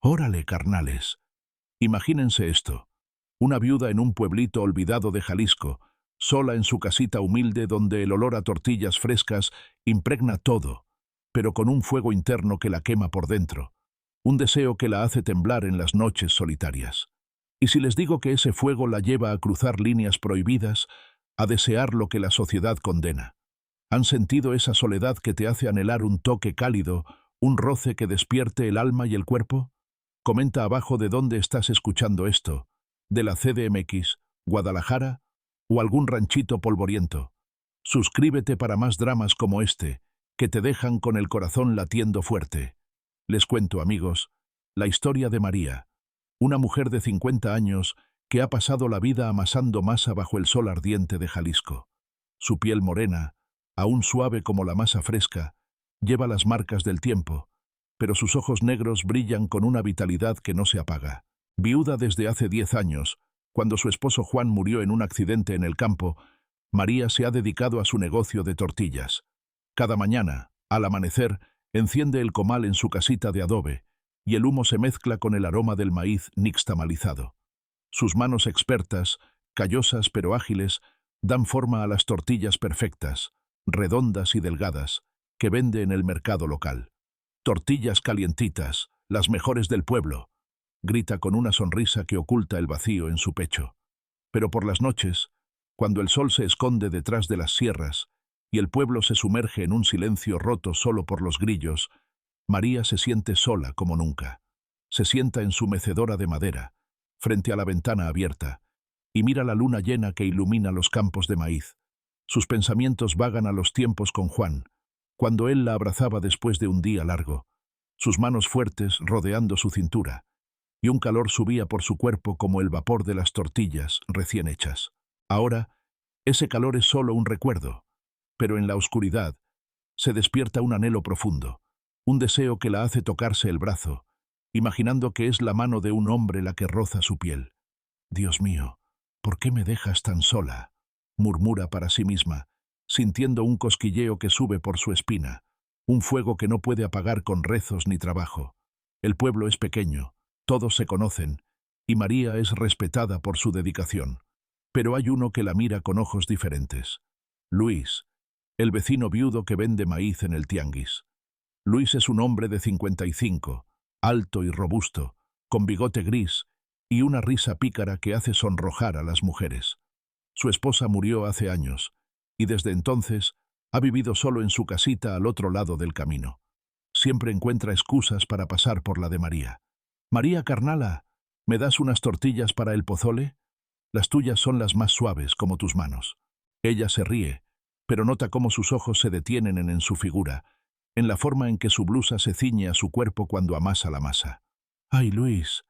Órale, carnales. Imagínense esto. Una viuda en un pueblito olvidado de Jalisco, sola en su casita humilde donde el olor a tortillas frescas impregna todo, pero con un fuego interno que la quema por dentro, un deseo que la hace temblar en las noches solitarias. Y si les digo que ese fuego la lleva a cruzar líneas prohibidas, a desear lo que la sociedad condena. ¿Han sentido esa soledad que te hace anhelar un toque cálido, un roce que despierte el alma y el cuerpo? Comenta abajo de dónde estás escuchando esto, de la CDMX, Guadalajara o algún ranchito polvoriento. Suscríbete para más dramas como este, que te dejan con el corazón latiendo fuerte. Les cuento, amigos, la historia de María, una mujer de 50 años que ha pasado la vida amasando masa bajo el sol ardiente de Jalisco. Su piel morena, aún suave como la masa fresca, lleva las marcas del tiempo, pero sus ojos negros brillan con una vitalidad que no se apaga. Viuda desde hace 10 años, cuando su esposo Juan murió en un accidente en el campo, María se ha dedicado a su negocio de tortillas. Cada mañana, al amanecer, enciende el comal en su casita de adobe, y el humo se mezcla con el aroma del maíz nixtamalizado. Sus manos expertas, callosas pero ágiles, dan forma a las tortillas perfectas, redondas y delgadas, que vende en el mercado local. Tortillas calientitas, las mejores del pueblo, grita con una sonrisa que oculta el vacío en su pecho. Pero por las noches, cuando el sol se esconde detrás de las sierras y el pueblo se sumerge en un silencio roto solo por los grillos, María se siente sola como nunca. Se sienta en su mecedora de madera, frente a la ventana abierta, y mira la luna llena que ilumina los campos de maíz. Sus pensamientos vagan a los tiempos con Juan, cuando él la abrazaba después de un día largo, sus manos fuertes rodeando su cintura, y un calor subía por su cuerpo como el vapor de las tortillas recién hechas. Ahora, ese calor es solo un recuerdo, pero en la oscuridad se despierta un anhelo profundo, un deseo que la hace tocarse el brazo, imaginando que es la mano de un hombre la que roza su piel. «Dios mío, ¿por qué me dejas tan sola?», murmura para sí misma, sintiendo un cosquilleo que sube por su espina, un fuego que no puede apagar con rezos ni trabajo. El pueblo es pequeño, todos se conocen, y María es respetada por su dedicación. Pero hay uno que la mira con ojos diferentes. Luis, el vecino viudo que vende maíz en el tianguis. Luis es un hombre de 55, alto y robusto, con bigote gris y una risa pícara que hace sonrojar a las mujeres. Su esposa murió hace años, y desde entonces ha vivido solo en su casita al otro lado del camino. Siempre encuentra excusas para pasar por la de María. «María, carnala, ¿me das unas tortillas para el pozole? Las tuyas son las más suaves, como tus manos». Ella se ríe, pero nota cómo sus ojos se detienen en su figura, en la forma en que su blusa se ciñe a su cuerpo cuando amasa la masa. «Ay, Luis,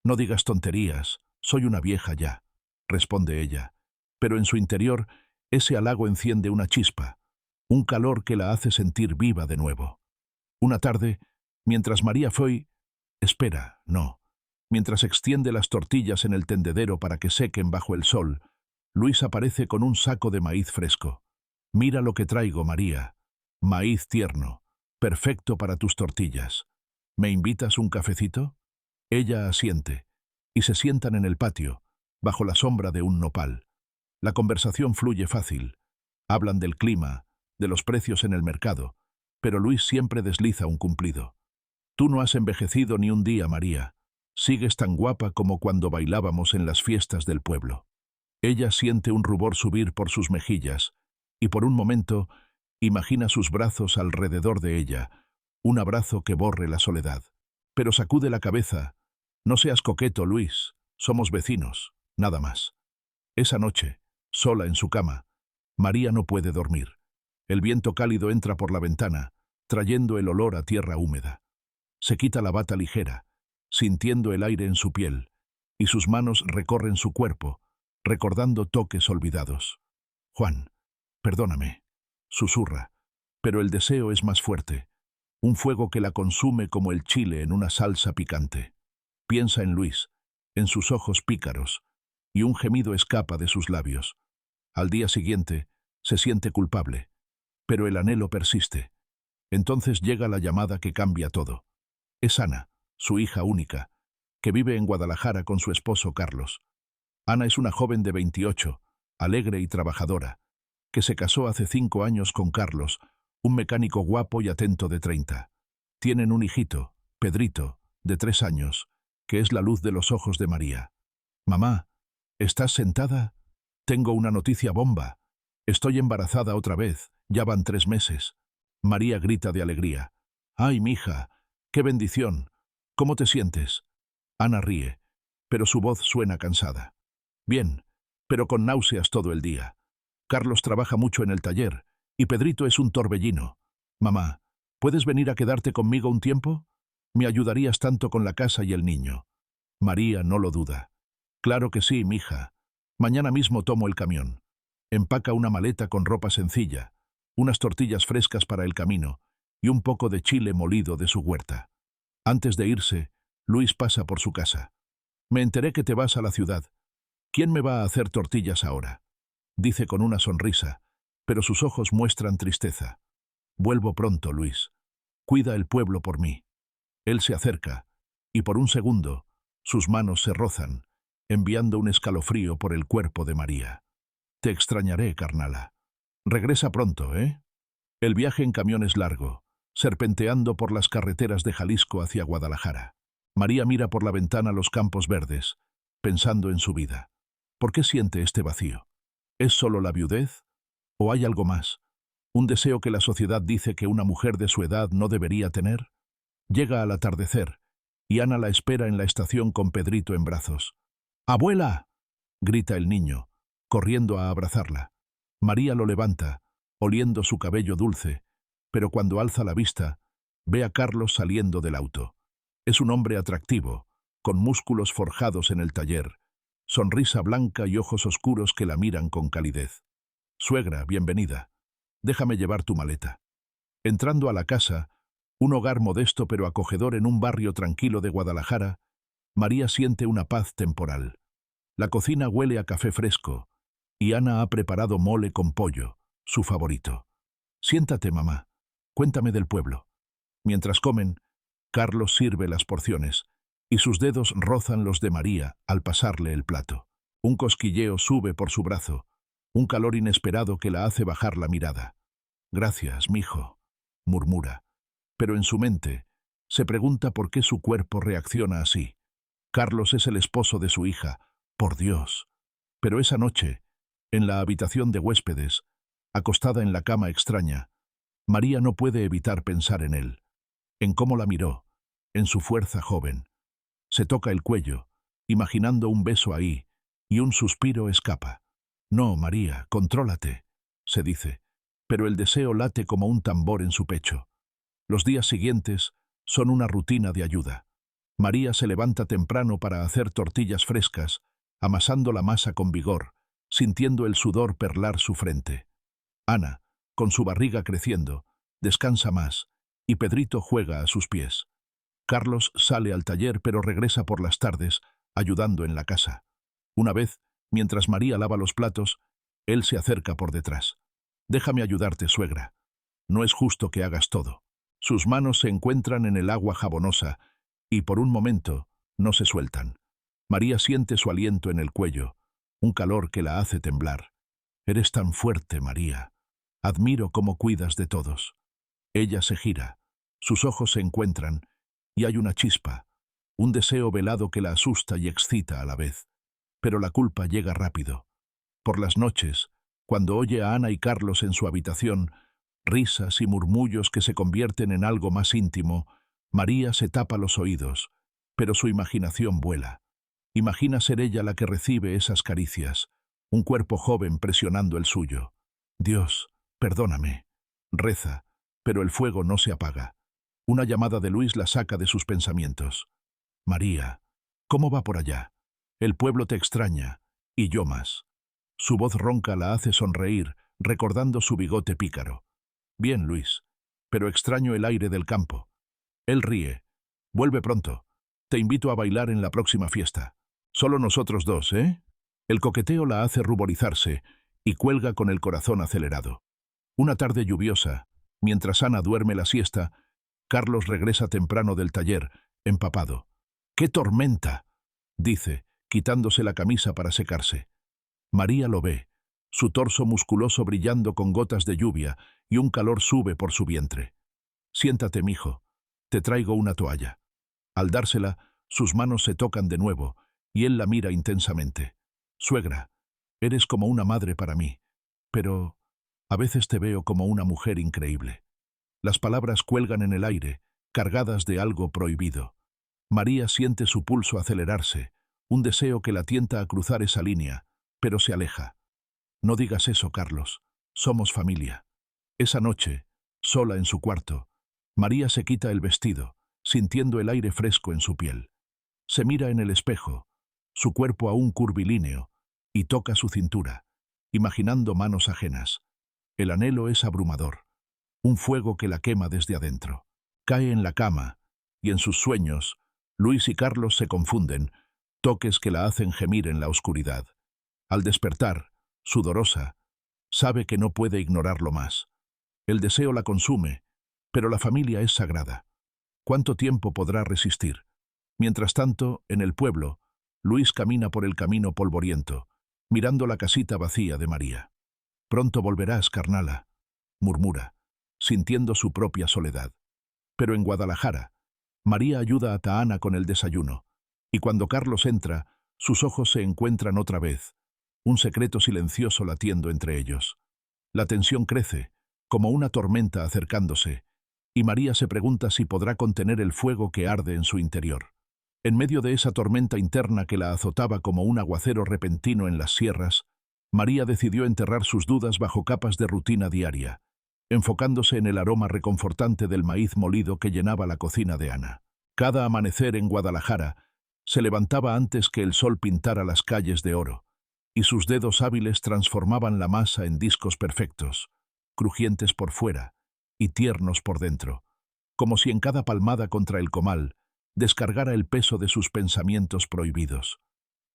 no digas tonterías, soy una vieja ya», responde ella, pero en su interior ese halago enciende una chispa, un calor que la hace sentir viva de nuevo. Una tarde, mientras María Foy... Espera, no. Mientras extiende las tortillas en el tendedero para que sequen bajo el sol, Luis aparece con un saco de maíz fresco. «Mira lo que traigo, María. Maíz tierno, perfecto para tus tortillas. ¿Me invitas un cafecito?» Ella asiente, y se sientan en el patio, bajo la sombra de un nopal. La conversación fluye fácil. Hablan del clima, de los precios en el mercado, pero Luis siempre desliza un cumplido. «Tú no has envejecido ni un día, María. Sigues tan guapa como cuando bailábamos en las fiestas del pueblo». Ella siente un rubor subir por sus mejillas, y por un momento imagina sus brazos alrededor de ella, un abrazo que borre la soledad. Pero sacude la cabeza. «No seas coqueto, Luis. Somos vecinos, nada más». Esa noche, sola en su cama, María no puede dormir. El viento cálido entra por la ventana, trayendo el olor a tierra húmeda. Se quita la bata ligera, sintiendo el aire en su piel, y sus manos recorren su cuerpo, recordando toques olvidados. «Juan, perdóname», susurra, pero el deseo es más fuerte, un fuego que la consume como el chile en una salsa picante. Piensa en Luis, en sus ojos pícaros, y un gemido escapa de sus labios. Al día siguiente, se siente culpable, pero el anhelo persiste. Entonces llega la llamada que cambia todo. Es Ana, su hija única, que vive en Guadalajara con su esposo Carlos. Ana es una joven de 28, alegre y trabajadora, que se casó hace 5 años con Carlos, un mecánico guapo y atento de 30. Tienen un hijito, Pedrito, de 3 años, que es la luz de los ojos de María. «Mamá, ¿estás sentada? Tengo una noticia bomba. Estoy embarazada otra vez, ya van 3 meses». María grita de alegría. «¡Ay, mija! ¡Qué bendición! ¿Cómo te sientes?» Ana ríe, pero su voz suena cansada. «Bien, pero con náuseas todo el día. Carlos trabaja mucho en el taller, y Pedrito es un torbellino. Mamá, ¿puedes venir a quedarte conmigo un tiempo? Me ayudarías tanto con la casa y el niño». María no lo duda. «Claro que sí, mija. Mañana mismo tomo el camión. Empaca una maleta con ropa sencilla, unas tortillas frescas para el camino y un poco de chile molido de su huerta». Antes de irse, Luis pasa por su casa. «Me enteré que te vas a la ciudad. ¿Quién me va a hacer tortillas ahora?», dice con una sonrisa, pero sus ojos muestran tristeza. «Vuelvo pronto, Luis. Cuida el pueblo por mí». Él se acerca, y por un segundo, sus manos se rozan, enviando un escalofrío por el cuerpo de María. «Te extrañaré, carnala. Regresa pronto, ¿eh?». El viaje en camión es largo, serpenteando por las carreteras de Jalisco hacia Guadalajara. María mira por la ventana los campos verdes, pensando en su vida. ¿Por qué siente este vacío? ¿Es solo la viudez? ¿O hay algo más? ¿Un deseo que la sociedad dice que una mujer de su edad no debería tener? Llega al atardecer, y Ana la espera en la estación con Pedrito en brazos. «¡Abuela!», grita el niño, corriendo a abrazarla. María lo levanta, oliendo su cabello dulce, pero cuando alza la vista, ve a Carlos saliendo del auto. Es un hombre atractivo, con músculos forjados en el taller, sonrisa blanca y ojos oscuros que la miran con calidez. «Suegra, bienvenida. Déjame llevar tu maleta». Entrando a la casa, un hogar modesto pero acogedor en un barrio tranquilo de Guadalajara, María siente una paz temporal. La cocina huele a café fresco, y Ana ha preparado mole con pollo, su favorito. «Siéntate, mamá. Cuéntame del pueblo». Mientras comen, Carlos sirve las porciones, y sus dedos rozan los de María al pasarle el plato. Un cosquilleo sube por su brazo, un calor inesperado que la hace bajar la mirada. «Gracias, mijo», murmura, pero en su mente se pregunta por qué su cuerpo reacciona así. Carlos es el esposo de su hija, por Dios. Pero esa noche, en la habitación de huéspedes, acostada en la cama extraña, María no puede evitar pensar en él, en cómo la miró, en su fuerza joven. Se toca el cuello, imaginando un beso ahí, y un suspiro escapa. «No, María, contrólate», se dice, pero el deseo late como un tambor en su pecho. Los días siguientes son una rutina de ayuda. María se levanta temprano para hacer tortillas frescas, amasando la masa con vigor, sintiendo el sudor perlar su frente. Ana, con su barriga creciendo, descansa más, y Pedrito juega a sus pies. Carlos sale al taller pero regresa por las tardes, ayudando en la casa. Una vez, mientras María lava los platos, él se acerca por detrás. «Déjame ayudarte, suegra. No es justo que hagas todo». Sus manos se encuentran en el agua jabonosa, y por un momento no se sueltan. María siente su aliento en el cuello, un calor que la hace temblar. «Eres tan fuerte, María. Admiro cómo cuidas de todos». Ella se gira, sus ojos se encuentran, y hay una chispa, un deseo velado que la asusta y excita a la vez. Pero la culpa llega rápido. Por las noches, cuando oye a Ana y Carlos en su habitación, risas y murmullos que se convierten en algo más íntimo, María se tapa los oídos, pero su imaginación vuela. Imagina ser ella la que recibe esas caricias, un cuerpo joven presionando el suyo. «Dios, perdóname», reza, pero el fuego no se apaga. Una llamada de Luis la saca de sus pensamientos. «María, ¿cómo va por allá? El pueblo te extraña, y yo más». Su voz ronca la hace sonreír, recordando su bigote pícaro. «Bien, Luis, pero extraño el aire del campo». Él ríe. «Vuelve pronto. Te invito a bailar en la próxima fiesta. Solo nosotros dos, ¿eh?». El coqueteo la hace ruborizarse y cuelga con el corazón acelerado. Una tarde lluviosa, mientras Ana duerme la siesta, Carlos regresa temprano del taller, empapado. ¡Qué tormenta!, dice, quitándose la camisa para secarse. María lo ve, su torso musculoso brillando con gotas de lluvia, y un calor sube por su vientre. Siéntate, mijo. Te traigo una toalla. Al dársela, sus manos se tocan de nuevo, y él la mira intensamente. Suegra, eres como una madre para mí, pero a veces te veo como una mujer increíble. Las palabras cuelgan en el aire, cargadas de algo prohibido. María siente su pulso acelerarse, un deseo que la tienta a cruzar esa línea, pero se aleja. No digas eso, Carlos. Somos familia. Esa noche, sola en su cuarto, María se quita el vestido, sintiendo el aire fresco en su piel. Se mira en el espejo, su cuerpo aún curvilíneo, y toca su cintura, imaginando manos ajenas. El anhelo es abrumador, un fuego que la quema desde adentro. Cae en la cama, y en sus sueños, Luis y Carlos se confunden, toques que la hacen gemir en la oscuridad. Al despertar, sudorosa, sabe que no puede ignorarlo más. El deseo la consume, pero la familia es sagrada. ¿Cuánto tiempo podrá resistir? Mientras tanto, en el pueblo, Luis camina por el camino polvoriento, mirando la casita vacía de María. «Pronto volverás, carnala», murmura, sintiendo su propia soledad. Pero en Guadalajara, María ayuda a Tahana con el desayuno, y cuando Carlos entra, sus ojos se encuentran otra vez, un secreto silencioso latiendo entre ellos. La tensión crece, como una tormenta acercándose, y María se pregunta si podrá contener el fuego que arde en su interior. En medio de esa tormenta interna que la azotaba como un aguacero repentino en las sierras, María decidió enterrar sus dudas bajo capas de rutina diaria, enfocándose en el aroma reconfortante del maíz molido que llenaba la cocina de Ana. Cada amanecer en Guadalajara se levantaba antes que el sol pintara las calles de oro, y sus dedos hábiles transformaban la masa en discos perfectos, crujientes por fuera y tiernos por dentro, como si en cada palmada contra el comal descargara el peso de sus pensamientos prohibidos.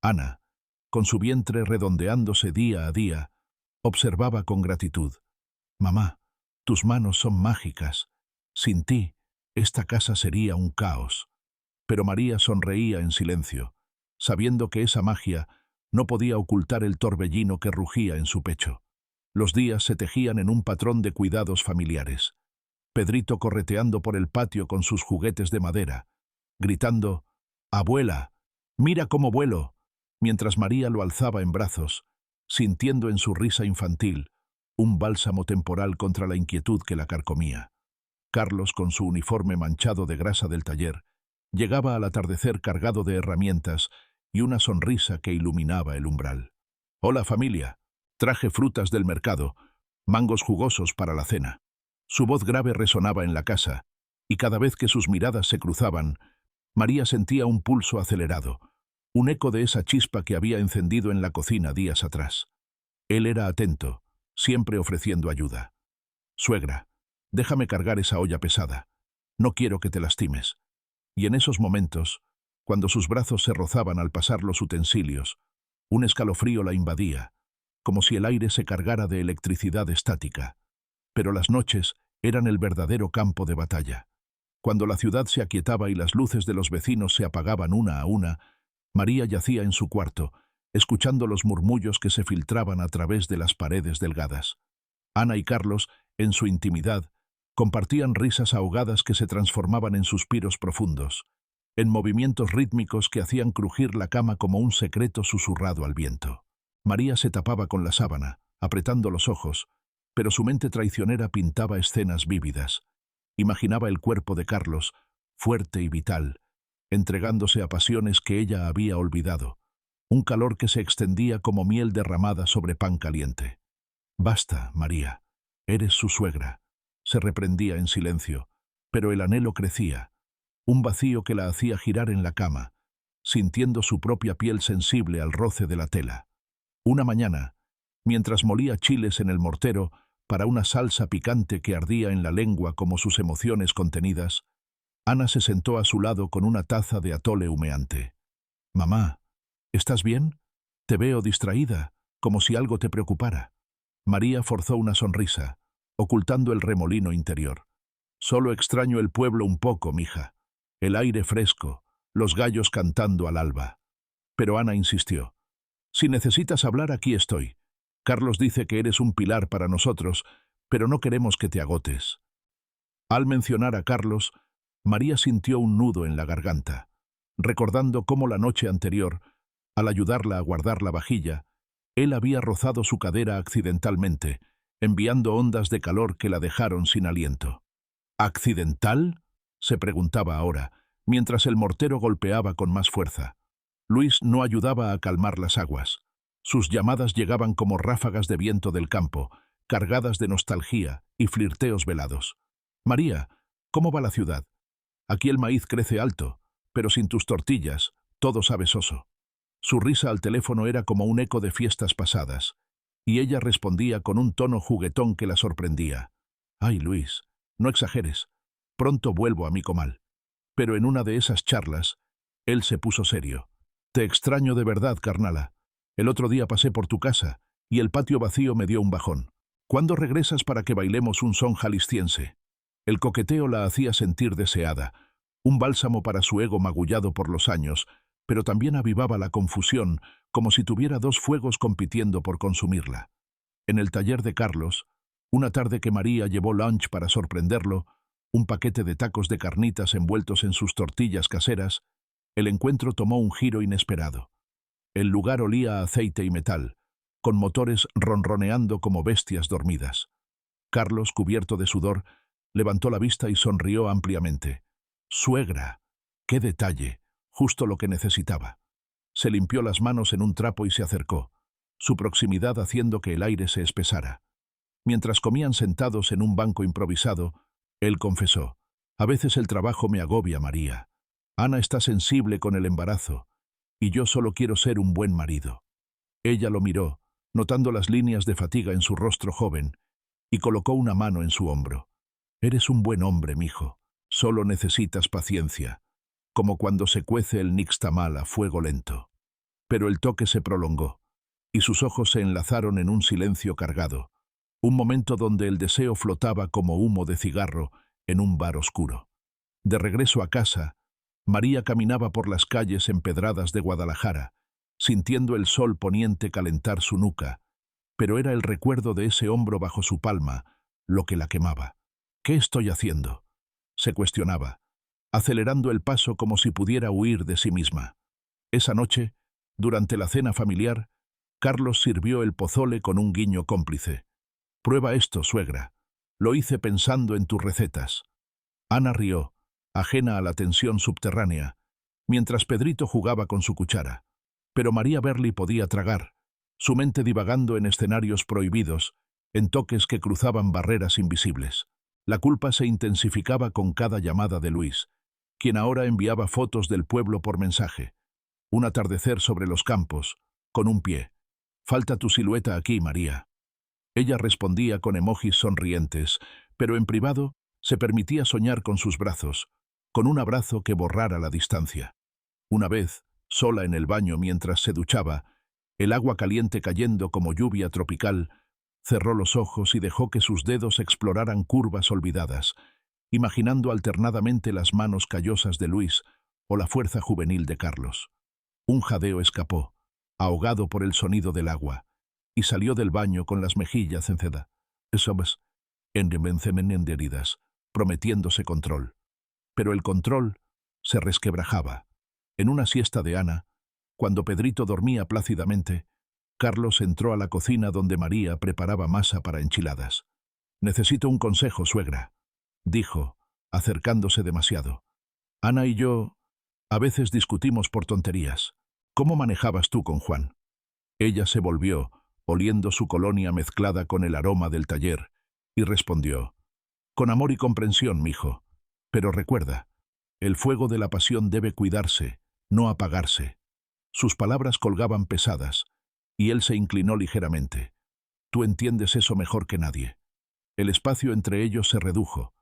Ana, con su vientre redondeándose día a día, observaba con gratitud. «Mamá, tus manos son mágicas. Sin ti, esta casa sería un caos». Pero María sonreía en silencio, sabiendo que esa magia no podía ocultar el torbellino que rugía en su pecho. Los días se tejían en un patrón de cuidados familiares. Pedrito correteando por el patio con sus juguetes de madera, gritando «¡Abuela! ¡Mira cómo vuelo!», mientras María lo alzaba en brazos, sintiendo en su risa infantil un bálsamo temporal contra la inquietud que la carcomía. Carlos, con su uniforme manchado de grasa del taller, llegaba al atardecer cargado de herramientas y una sonrisa que iluminaba el umbral. «Hola, familia. Traje frutas del mercado, mangos jugosos para la cena». Su voz grave resonaba en la casa, y cada vez que sus miradas se cruzaban, María sentía un pulso acelerado, un eco de esa chispa que había encendido en la cocina días atrás. Él era atento, siempre ofreciendo ayuda. «Suegra, déjame cargar esa olla pesada. No quiero que te lastimes». Y en esos momentos, cuando sus brazos se rozaban al pasar los utensilios, un escalofrío la invadía, como si el aire se cargara de electricidad estática. Pero las noches eran el verdadero campo de batalla. Cuando la ciudad se aquietaba y las luces de los vecinos se apagaban una a una, María yacía en su cuarto, escuchando los murmullos que se filtraban a través de las paredes delgadas. Ana y Carlos, en su intimidad, compartían risas ahogadas que se transformaban en suspiros profundos, en movimientos rítmicos que hacían crujir la cama como un secreto susurrado al viento. María se tapaba con la sábana, apretando los ojos, pero su mente traicionera pintaba escenas vívidas. Imaginaba el cuerpo de Carlos, fuerte y vital, entregándose a pasiones que ella había olvidado, un calor que se extendía como miel derramada sobre pan caliente. «Basta, María, eres su suegra», se reprendía en silencio, pero el anhelo crecía, un vacío que la hacía girar en la cama, sintiendo su propia piel sensible al roce de la tela. Una mañana, mientras molía chiles en el mortero para una salsa picante que ardía en la lengua como sus emociones contenidas, Ana se sentó a su lado con una taza de atole humeante. «Mamá, ¿estás bien? Te veo distraída, como si algo te preocupara». María forzó una sonrisa, ocultando el remolino interior. «Solo extraño el pueblo un poco, mija. el aire fresco, los gallos cantando al alba. Pero Ana insistió. Si necesitas hablar, aquí estoy. Carlos dice que eres un pilar para nosotros, pero no queremos que te agotes. Al mencionar a Carlos, María sintió un nudo en la garganta, recordando cómo la noche anterior, al ayudarla a guardar la vajilla, él había rozado su cadera accidentalmente, enviando ondas de calor que la dejaron sin aliento. ¿Accidental?, se preguntaba ahora, mientras el mortero golpeaba con más fuerza. Luis no ayudaba a calmar las aguas. Sus llamadas llegaban como ráfagas de viento del campo, cargadas de nostalgia y flirteos velados. María, ¿cómo va la ciudad? Aquí el maíz crece alto, pero sin tus tortillas, todo sabe soso. Su risa al teléfono era como un eco de fiestas pasadas, y ella respondía con un tono juguetón que la sorprendía. Ay, Luis, no exageres. Pronto vuelvo a mi comal. Pero en una de esas charlas, él se puso serio. Te extraño de verdad, carnala. El otro día pasé por tu casa, y el patio vacío me dio un bajón. ¿Cuándo regresas para que bailemos un son jalisciense? El coqueteo la hacía sentir deseada, un bálsamo para su ego magullado por los años, pero también avivaba la confusión, como si tuviera dos fuegos compitiendo por consumirla. En el taller de Carlos, una tarde que María llevó lunch para sorprenderlo, un paquete de tacos de carnitas envueltos en sus tortillas caseras, el encuentro tomó un giro inesperado. El lugar olía a aceite y metal, con motores ronroneando como bestias dormidas. Carlos, cubierto de sudor, levantó la vista y sonrió ampliamente. «Suegra, qué detalle, justo lo que necesitaba». Se limpió las manos en un trapo y se acercó, su proximidad haciendo que el aire se espesara. Mientras comían sentados en un banco improvisado, él confesó: «A veces el trabajo me agobia, María. Ana está sensible con el embarazo, y yo solo quiero ser un buen marido». Ella lo miró, notando las líneas de fatiga en su rostro joven, y colocó una mano en su hombro. «Eres un buen hombre, mijo. Solo necesitas paciencia, como cuando se cuece el nixtamal a fuego lento». Pero el toque se prolongó, y sus ojos se enlazaron en un silencio cargado, un momento donde el deseo flotaba como humo de cigarro en un bar oscuro. De regreso a casa, María caminaba por las calles empedradas de Guadalajara, sintiendo el sol poniente calentar su nuca, pero era el recuerdo de ese hombro bajo su palma lo que la quemaba. «¿Qué estoy haciendo?», se cuestionaba, acelerando el paso como si pudiera huir de sí misma. Esa noche, durante la cena familiar, Carlos sirvió el pozole con un guiño cómplice. «Prueba esto, suegra. Lo hice pensando en tus recetas». Ana rió, ajena a la tensión subterránea, mientras Pedrito jugaba con su cuchara. Pero María Berli podía tragar, su mente divagando en escenarios prohibidos, en toques que cruzaban barreras invisibles. La culpa se intensificaba con cada llamada de Luis, quien ahora enviaba fotos del pueblo por mensaje. Un atardecer sobre los campos, con un pie. «Falta tu silueta aquí, María». Ella respondía con emojis sonrientes, pero en privado se permitía soñar con sus brazos, con un abrazo que borrara la distancia. Una vez, sola en el baño mientras se duchaba, el agua caliente cayendo como lluvia tropical, cerró los ojos y dejó que sus dedos exploraran curvas olvidadas, imaginando alternadamente las manos callosas de Luis o la fuerza juvenil de Carlos. Un jadeo escapó, ahogado por el sonido del agua, y salió del baño con las mejillas encedadas, heridas, prometiéndose control. Pero el control se resquebrajaba. En una siesta de Ana, cuando Pedrito dormía plácidamente, Carlos entró a la cocina donde María preparaba masa para enchiladas. «Necesito un consejo, suegra», dijo, acercándose demasiado. «Ana y yo a veces discutimos por tonterías. ¿Cómo manejabas tú con Juan?». Ella se volvió, oliendo su colonia mezclada con el aroma del taller, y respondió: «Con amor y comprensión, mijo. Pero recuerda, el fuego de la pasión debe cuidarse, no apagarse». Sus palabras colgaban pesadas, y él se inclinó ligeramente. «Tú entiendes eso mejor que nadie». El espacio entre ellos se redujo,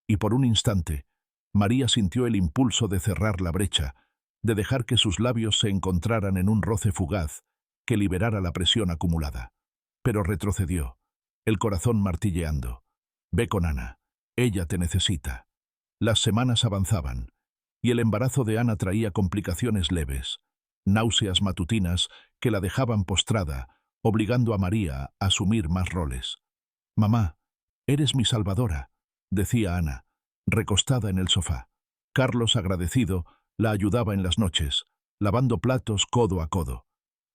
y por un instante, María sintió el impulso de cerrar la brecha, de dejar que sus labios se encontraran en un roce fugaz que liberara la presión acumulada. Pero retrocedió, el corazón martilleando. «Ve con Ana. Ella te necesita». Las semanas avanzaban, y el embarazo de Ana traía complicaciones leves, náuseas matutinas que la dejaban postrada, obligando a María a asumir más roles. «Mamá, eres mi salvadora», decía Ana, recostada en el sofá. Carlos, agradecido, la ayudaba en las noches, lavando platos codo a codo.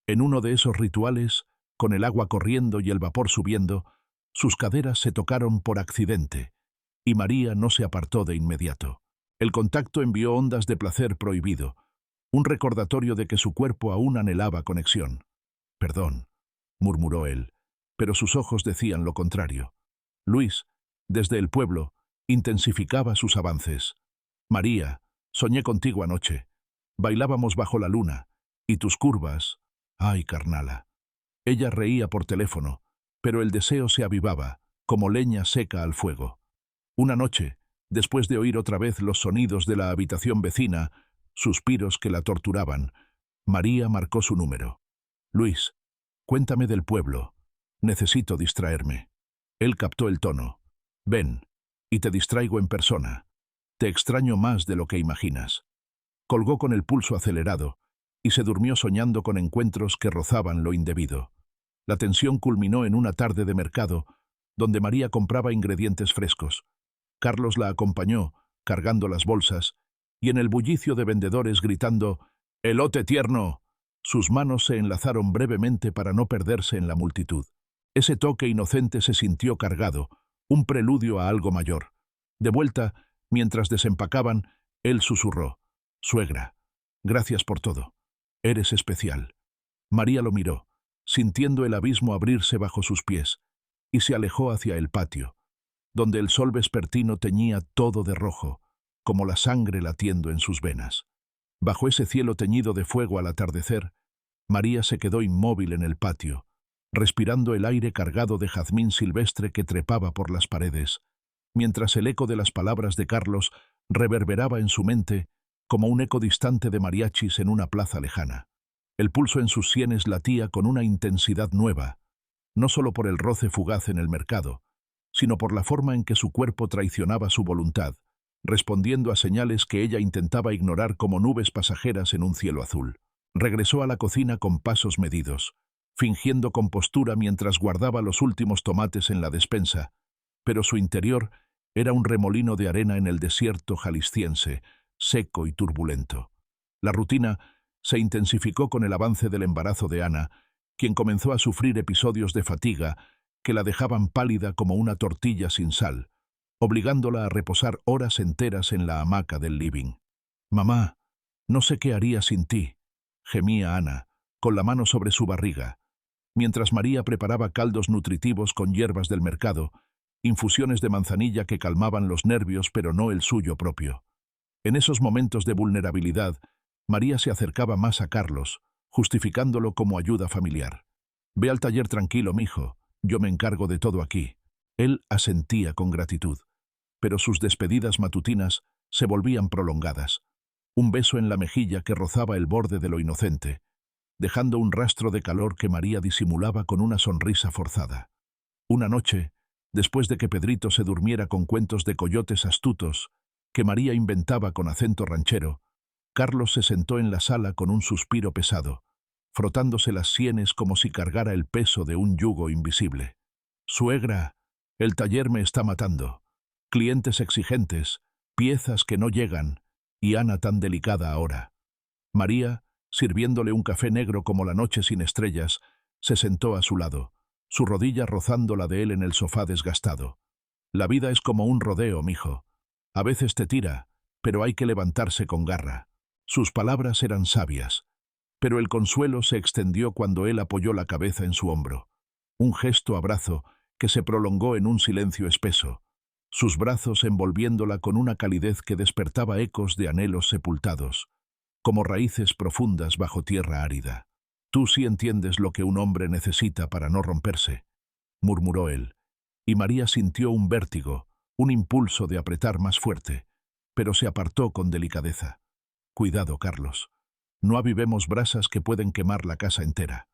En uno de esos rituales, con el agua corriendo y el vapor subiendo, sus caderas se tocaron por accidente, y María no se apartó de inmediato. El contacto envió ondas de placer prohibido, un recordatorio de que su cuerpo aún anhelaba conexión. «Perdón», murmuró él, pero sus ojos decían lo contrario. Luis, desde el pueblo, intensificaba sus avances. «María, soñé contigo anoche. Bailábamos bajo la luna, y tus curvas... ¡Ay, carnala!». Ella reía por teléfono, pero el deseo se avivaba, como leña seca al fuego. Una noche, después de oír otra vez los sonidos de la habitación vecina, suspiros que la torturaban, María marcó su número. «Luis, cuéntame del pueblo. Necesito distraerme». Él captó el tono. «Ven, y te distraigo en persona. Te extraño más de lo que imaginas». Colgó con el pulso acelerado y se durmió soñando con encuentros que rozaban lo indebido. La tensión culminó en una tarde de mercado, donde María compraba ingredientes frescos. Carlos la acompañó, cargando las bolsas, y en el bullicio de vendedores gritando «¡Elote tierno!», sus manos se enlazaron brevemente para no perderse en la multitud. Ese toque inocente se sintió cargado, un preludio a algo mayor. De vuelta, mientras desempacaban, él susurró: «Suegra, gracias por todo. Eres especial». María lo miró, sintiendo el abismo abrirse bajo sus pies, y se alejó hacia el patio, donde el sol vespertino teñía todo de rojo, como la sangre latiendo en sus venas. Bajo ese cielo teñido de fuego al atardecer, María se quedó inmóvil en el patio, respirando el aire cargado de jazmín silvestre que trepaba por las paredes, mientras el eco de las palabras de Carlos reverberaba en su mente como un eco distante de mariachis en una plaza lejana. El pulso en sus sienes latía con una intensidad nueva, no solo por el roce fugaz en el mercado, sino por la forma en que su cuerpo traicionaba su voluntad, respondiendo a señales que ella intentaba ignorar como nubes pasajeras en un cielo azul. Regresó a la cocina con pasos medidos, fingiendo compostura mientras guardaba los últimos tomates en la despensa, pero su interior era un remolino de arena en el desierto jalisciense, seco y turbulento. La rutina se intensificó con el avance del embarazo de Ana, quien comenzó a sufrir episodios de fatiga que la dejaban pálida como una tortilla sin sal, obligándola a reposar horas enteras en la hamaca del living. «Mamá, no sé qué haría sin ti», gemía Ana, con la mano sobre su barriga, mientras María preparaba caldos nutritivos con hierbas del mercado, infusiones de manzanilla que calmaban los nervios pero no el suyo propio. En esos momentos de vulnerabilidad, María se acercaba más a Carlos, justificándolo como ayuda familiar. «Ve al taller tranquilo, mijo, yo me encargo de todo aquí». Él asentía con gratitud, pero sus despedidas matutinas se volvían prolongadas. Un beso en la mejilla que rozaba el borde de lo inocente, dejando un rastro de calor que María disimulaba con una sonrisa forzada. Una noche, después de que Pedrito se durmiera con cuentos de coyotes astutos que María inventaba con acento ranchero, Carlos se sentó en la sala con un suspiro pesado, frotándose las sienes como si cargara el peso de un yugo invisible. «Suegra, el taller me está matando. Clientes exigentes, piezas que no llegan, y Ana tan delicada ahora». María, sirviéndole un café negro como la noche sin estrellas, se sentó a su lado, su rodilla rozando la de él en el sofá desgastado. «La vida es como un rodeo, mijo. A veces te tira, pero hay que levantarse con garra». Sus palabras eran sabias, pero el consuelo se extendió cuando él apoyó la cabeza en su hombro. Un gesto abrazo que se prolongó en un silencio espeso, sus brazos envolviéndola con una calidez que despertaba ecos de anhelos sepultados, como raíces profundas bajo tierra árida. «Tú sí entiendes lo que un hombre necesita para no romperse», murmuró él, y María sintió un vértigo, un impulso de apretar más fuerte, pero se apartó con delicadeza. «Cuidado, Carlos. No avivemos brasas que pueden quemar la casa entera».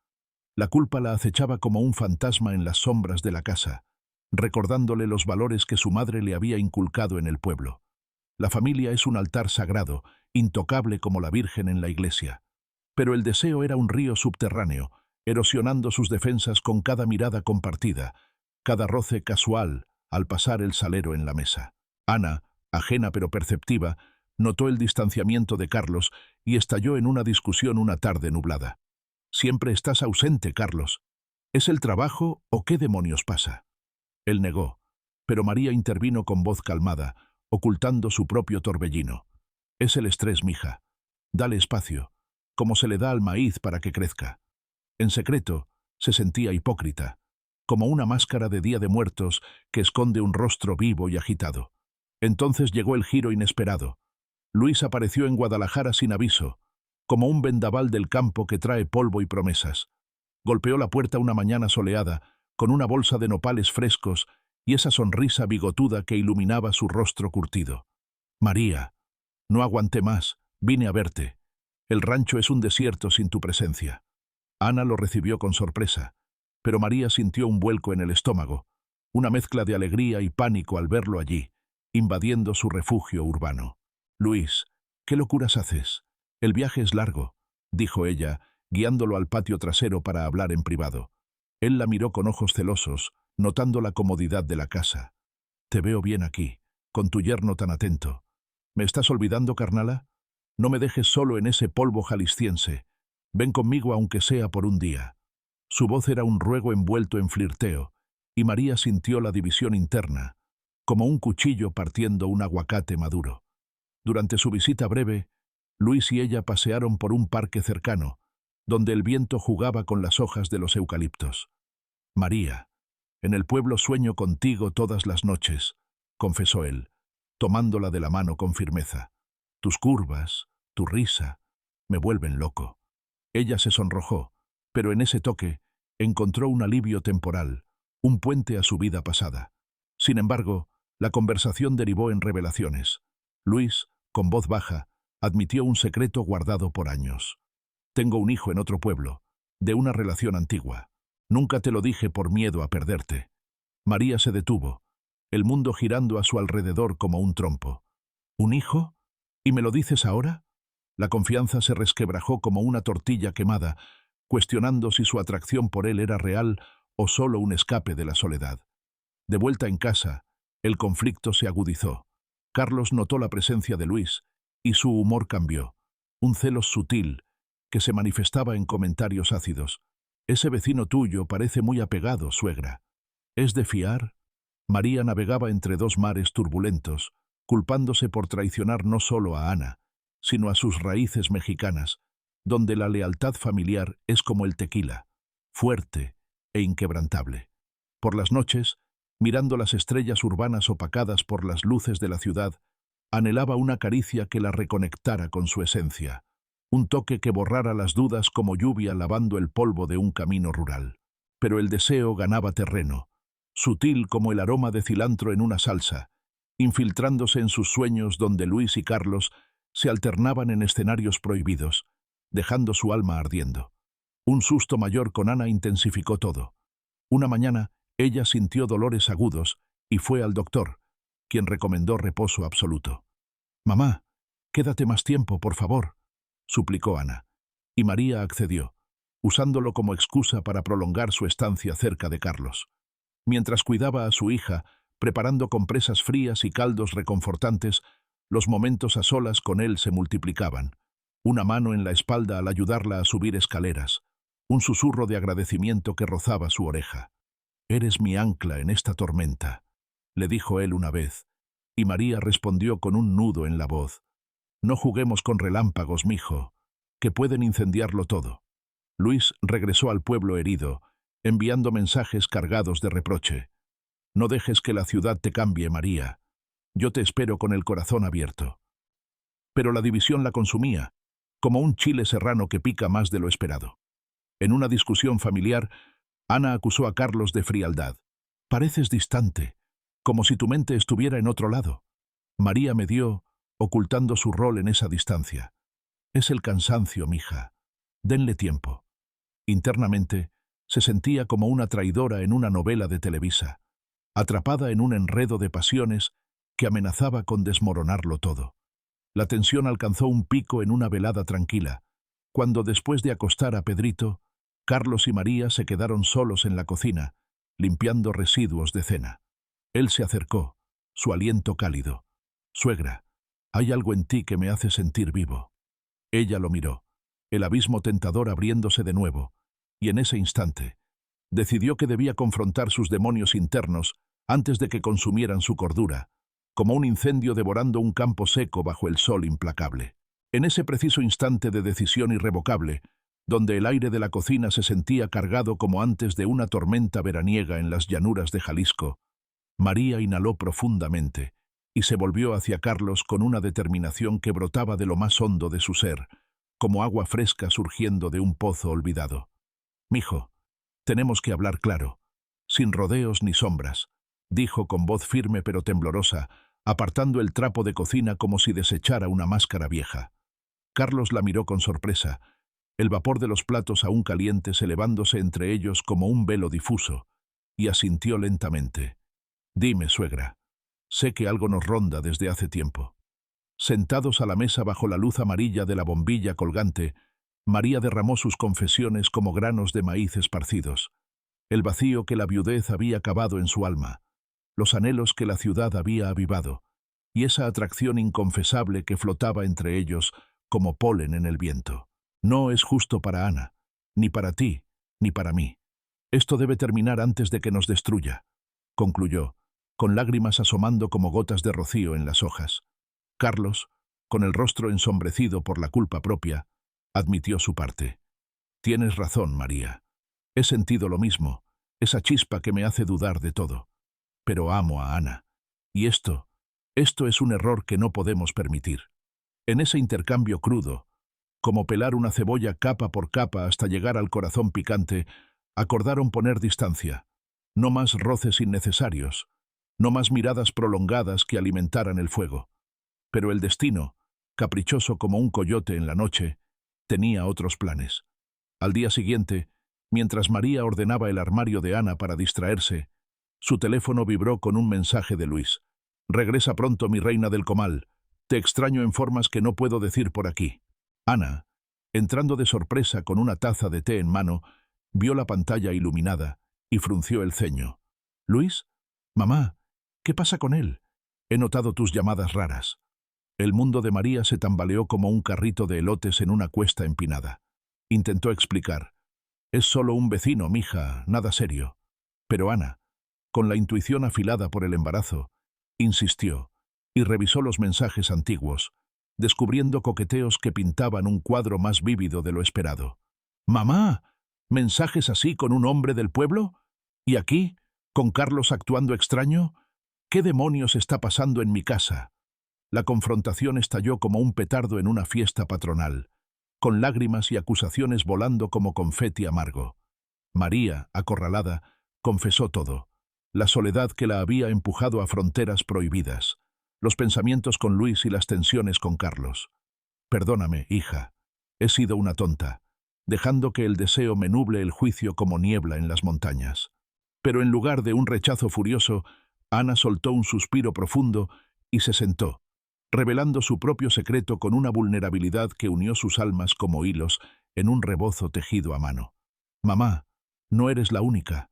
La culpa la acechaba como un fantasma en las sombras de la casa, recordándole los valores que su madre le había inculcado en el pueblo. La familia es un altar sagrado, intocable como la Virgen en la iglesia. Pero el deseo era un río subterráneo, erosionando sus defensas con cada mirada compartida, cada roce casual al pasar el salero en la mesa. Ana, ajena pero perceptiva, notó el distanciamiento de Carlos y estalló en una discusión una tarde nublada. «Siempre estás ausente, Carlos. ¿Es el trabajo o qué demonios pasa?» Él negó, pero María intervino con voz calmada, ocultando su propio torbellino. «Es el estrés, mija. Dale espacio, como se le da al maíz para que crezca». En secreto, se sentía hipócrita, como una máscara de Día de Muertos que esconde un rostro vivo y agitado. Entonces llegó el giro inesperado. Luis apareció en Guadalajara sin aviso, como un vendaval del campo que trae polvo y promesas. Golpeó la puerta una mañana soleada, con una bolsa de nopales frescos y esa sonrisa bigotuda que iluminaba su rostro curtido. «María, no aguanté más, vine a verte. El rancho es un desierto sin tu presencia». Ana lo recibió con sorpresa, pero María sintió un vuelco en el estómago, una mezcla de alegría y pánico al verlo allí, invadiendo su refugio urbano. «Luis, ¿qué locuras haces? El viaje es largo», dijo ella, guiándolo al patio trasero para hablar en privado. Él la miró con ojos celosos, notando la comodidad de la casa. «Te veo bien aquí, con tu yerno tan atento. ¿Me estás olvidando, carnala? No me dejes solo en ese polvo jalisciense. Ven conmigo aunque sea por un día». Su voz era un ruego envuelto en flirteo, y María sintió la división interna, como un cuchillo partiendo un aguacate maduro. Durante su visita breve, Luis y ella pasearon por un parque cercano, donde el viento jugaba con las hojas de los eucaliptos. «María, en el pueblo sueño contigo todas las noches», confesó él, tomándola de la mano con firmeza. «Tus curvas, tu risa, me vuelven loco». Ella se sonrojó, pero en ese toque encontró un alivio temporal, un puente a su vida pasada. Sin embargo, la conversación derivó en revelaciones. Luis, con voz baja, admitió un secreto guardado por años. «Tengo un hijo en otro pueblo, de una relación antigua. Nunca te lo dije por miedo a perderte». María se detuvo, el mundo girando a su alrededor como un trompo. «¿Un hijo? ¿Y me lo dices ahora?» La confianza se resquebrajó como una tortilla quemada, cuestionando si su atracción por él era real o solo un escape de la soledad. De vuelta en casa, el conflicto se agudizó. Carlos notó la presencia de Luis, y su humor cambió. Un celo sutil, que se manifestaba en comentarios ácidos. «Ese vecino tuyo parece muy apegado, suegra. ¿Es de fiar?» María navegaba entre dos mares turbulentos, culpándose por traicionar no solo a Ana, sino a sus raíces mexicanas, donde la lealtad familiar es como el tequila, fuerte e inquebrantable. Por las noches, mirando las estrellas urbanas opacadas por las luces de la ciudad, anhelaba una caricia que la reconectara con su esencia, un toque que borrara las dudas como lluvia lavando el polvo de un camino rural. Pero el deseo ganaba terreno, sutil como el aroma de cilantro en una salsa, infiltrándose en sus sueños donde Luis y Carlos se alternaban en escenarios prohibidos, dejando su alma ardiendo. Un susto mayor con Ana intensificó todo. Una mañana, ella sintió dolores agudos y fue al doctor, quien recomendó reposo absoluto. «Mamá, quédate más tiempo, por favor», suplicó Ana, y María accedió, usándolo como excusa para prolongar su estancia cerca de Carlos. Mientras cuidaba a su hija, preparando compresas frías y caldos reconfortantes, los momentos a solas con él se multiplicaban. Una mano en la espalda al ayudarla a subir escaleras, un susurro de agradecimiento que rozaba su oreja. «Eres mi ancla en esta tormenta», le dijo él una vez, y María respondió con un nudo en la voz. «No juguemos con relámpagos, mijo, que pueden incendiarlo todo». Luis regresó al pueblo herido, enviando mensajes cargados de reproche. «No dejes que la ciudad te cambie, María. Yo te espero con el corazón abierto». Pero la división la consumía, como un chile serrano que pica más de lo esperado. En una discusión familiar, Ana acusó a Carlos de frialdad. «Pareces distante, como si tu mente estuviera en otro lado». María medió, ocultando su rol en esa distancia. «Es el cansancio, mija. Denle tiempo». Internamente, se sentía como una traidora en una novela de Televisa, atrapada en un enredo de pasiones que amenazaba con desmoronarlo todo. La tensión alcanzó un pico en una velada tranquila, cuando después de acostar a Pedrito, Carlos y María se quedaron solos en la cocina, limpiando residuos de cena. Él se acercó, su aliento cálido. «Suegra, hay algo en ti que me hace sentir vivo». Ella lo miró, el abismo tentador abriéndose de nuevo, y en ese instante decidió que debía confrontar sus demonios internos antes de que consumieran su cordura, como un incendio devorando un campo seco bajo el sol implacable. En ese preciso instante de decisión irrevocable, donde el aire de la cocina se sentía cargado como antes de una tormenta veraniega en las llanuras de Jalisco, María inhaló profundamente y se volvió hacia Carlos con una determinación que brotaba de lo más hondo de su ser, como agua fresca surgiendo de un pozo olvidado. «Mijo, tenemos que hablar claro, sin rodeos ni sombras», dijo con voz firme pero temblorosa, apartando el trapo de cocina como si desechara una máscara vieja. Carlos la miró con sorpresa, el vapor de los platos aún calientes elevándose entre ellos como un velo difuso, y asintió lentamente. «Dime, suegra, sé que algo nos ronda desde hace tiempo». Sentados a la mesa bajo la luz amarilla de la bombilla colgante, María derramó sus confesiones como granos de maíz esparcidos, el vacío que la viudez había cavado en su alma, los anhelos que la ciudad había avivado, y esa atracción inconfesable que flotaba entre ellos como polen en el viento. «No es justo para Ana, ni para ti, ni para mí. Esto debe terminar antes de que nos destruya», concluyó, con lágrimas asomando como gotas de rocío en las hojas. Carlos, con el rostro ensombrecido por la culpa propia, admitió su parte. «Tienes razón, María. He sentido lo mismo, esa chispa que me hace dudar de todo. Pero amo a Ana. Y esto es un error que no podemos permitir». En ese intercambio crudo, como pelar una cebolla capa por capa hasta llegar al corazón picante, acordaron poner distancia, no más roces innecesarios, no más miradas prolongadas que alimentaran el fuego. Pero el destino, caprichoso como un coyote en la noche, tenía otros planes. Al día siguiente, mientras María ordenaba el armario de Ana para distraerse, su teléfono vibró con un mensaje de Luis. «Regresa pronto, mi reina del comal. Te extraño en formas que no puedo decir por aquí». Ana, entrando de sorpresa con una taza de té en mano, vio la pantalla iluminada y frunció el ceño. «¿Luis? Mamá, ¿qué pasa con él? He notado tus llamadas raras». El mundo de María se tambaleó como un carrito de elotes en una cuesta empinada. Intentó explicar. «Es solo un vecino, mija, nada serio». Pero Ana, con la intuición afilada por el embarazo, insistió y revisó los mensajes antiguos, descubriendo coqueteos que pintaban un cuadro más vívido de lo esperado. «Mamá, ¿mensajes así con un hombre del pueblo? ¿Y aquí, con Carlos actuando extraño? ¿Qué demonios está pasando en mi casa?» La confrontación estalló como un petardo en una fiesta patronal, con lágrimas y acusaciones volando como confeti amargo. María, acorralada, confesó todo: la soledad que la había empujado a fronteras prohibidas, los pensamientos con Luis y las tensiones con Carlos. «Perdóname, hija, he sido una tonta, dejando que el deseo me nuble el juicio como niebla en las montañas». Pero en lugar de un rechazo furioso, Ana soltó un suspiro profundo y se sentó, revelando su propio secreto con una vulnerabilidad que unió sus almas como hilos en un rebozo tejido a mano. «Mamá, no eres la única.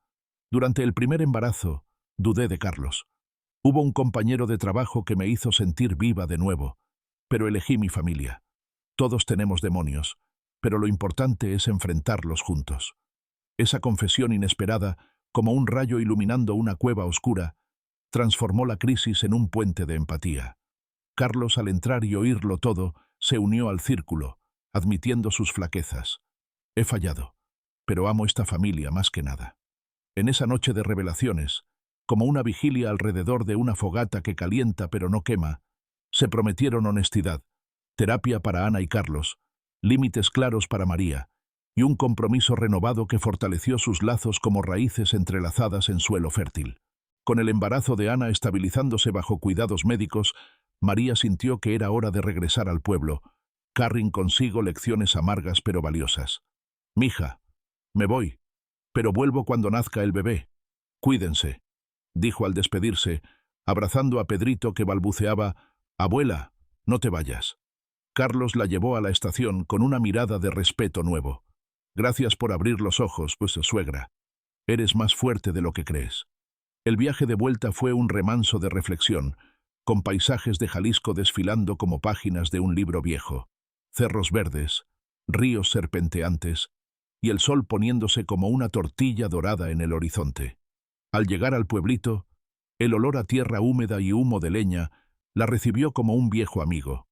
Durante el primer embarazo, dudé de Carlos. Hubo un compañero de trabajo que me hizo sentir viva de nuevo, pero elegí mi familia. Todos tenemos demonios, pero lo importante es enfrentarlos juntos». Esa confesión inesperada, como un rayo iluminando una cueva oscura, transformó la crisis en un puente de empatía. Carlos, al entrar y oírlo todo, se unió al círculo, admitiendo sus flaquezas. «He fallado, pero amo esta familia más que nada». En esa noche de revelaciones, como una vigilia alrededor de una fogata que calienta pero no quema, se prometieron honestidad, terapia para Ana y Carlos, límites claros para María, y un compromiso renovado que fortaleció sus lazos como raíces entrelazadas en suelo fértil. Con el embarazo de Ana estabilizándose bajo cuidados médicos, María sintió que era hora de regresar al pueblo, carrying consigo lecciones amargas pero valiosas. «Mija, me voy, pero vuelvo cuando nazca el bebé. Cuídense», dijo al despedirse, abrazando a Pedrito que balbuceaba: «Abuela, No te vayas. Carlos la llevó a la estación con una mirada de respeto nuevo. Gracias por abrir los ojos, pues suegra. Eres más fuerte de lo que crees. El viaje de vuelta fue un remanso de reflexión, con paisajes de Jalisco desfilando como páginas de un libro viejo, cerros verdes, ríos serpenteantes, y el sol poniéndose como una tortilla dorada en el horizonte. Al llegar al pueblito, el olor a tierra húmeda y humo de leña la recibió como un viejo amigo.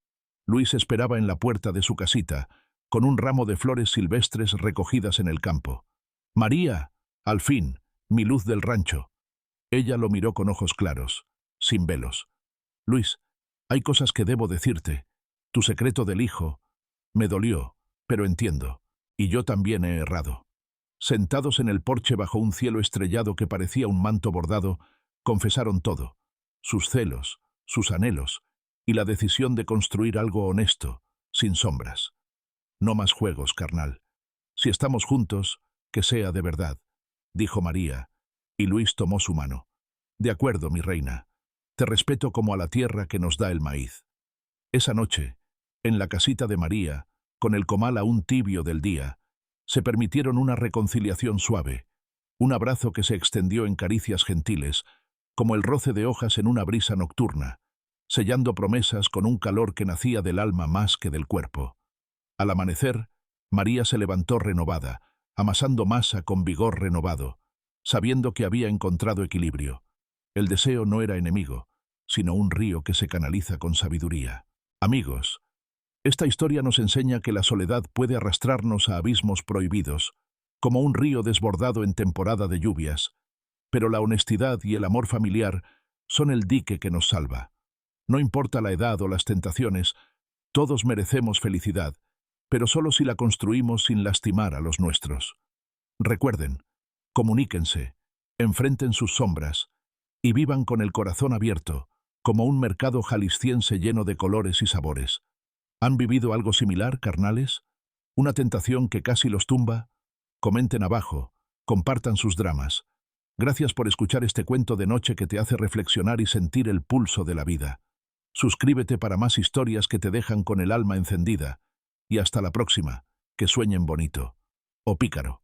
Luis esperaba en la puerta de su casita, con un ramo de flores silvestres recogidas en el campo. «María, al fin, mi luz del rancho». Ella lo miró con ojos claros, sin velos. «Luis, hay cosas que debo decirte. Tu secreto del hijo me dolió, pero entiendo. Y yo también he errado». Sentados en el porche bajo un cielo estrellado que parecía un manto bordado, confesaron todo: sus celos, sus anhelos, y la decisión de construir algo honesto, sin sombras. «No más juegos, carnal. Si estamos juntos, que sea de verdad», dijo María, y Luis tomó su mano. «De acuerdo, mi reina. Te respeto como a la tierra que nos da el maíz». Esa noche, en la casita de María, con el comal aún tibio del día, se permitieron una reconciliación suave, un abrazo que se extendió en caricias gentiles, como el roce de hojas en una brisa nocturna, sellando promesas con un calor que nacía del alma más que del cuerpo. Al amanecer, María se levantó renovada, amasando masa con vigor renovado, sabiendo que había encontrado equilibrio. El deseo no era enemigo, sino un río que se canaliza con sabiduría. Amigos, esta historia nos enseña que la soledad puede arrastrarnos a abismos prohibidos, como un río desbordado en temporada de lluvias, pero la honestidad y el amor familiar son el dique que nos salva. No importa la edad o las tentaciones, todos merecemos felicidad, pero solo si la construimos sin lastimar a los nuestros. Recuerden, comuníquense, enfrenten sus sombras y vivan con el corazón abierto, como un mercado jalisciense lleno de colores y sabores. ¿Han vivido algo similar, carnales? ¿Una tentación que casi los tumba? Comenten abajo, compartan sus dramas. Gracias por escuchar este cuento de noche que te hace reflexionar y sentir el pulso de la vida. Suscríbete para más historias que te dejan con el alma encendida. Y hasta la próxima, que sueñen bonito. O pícaro.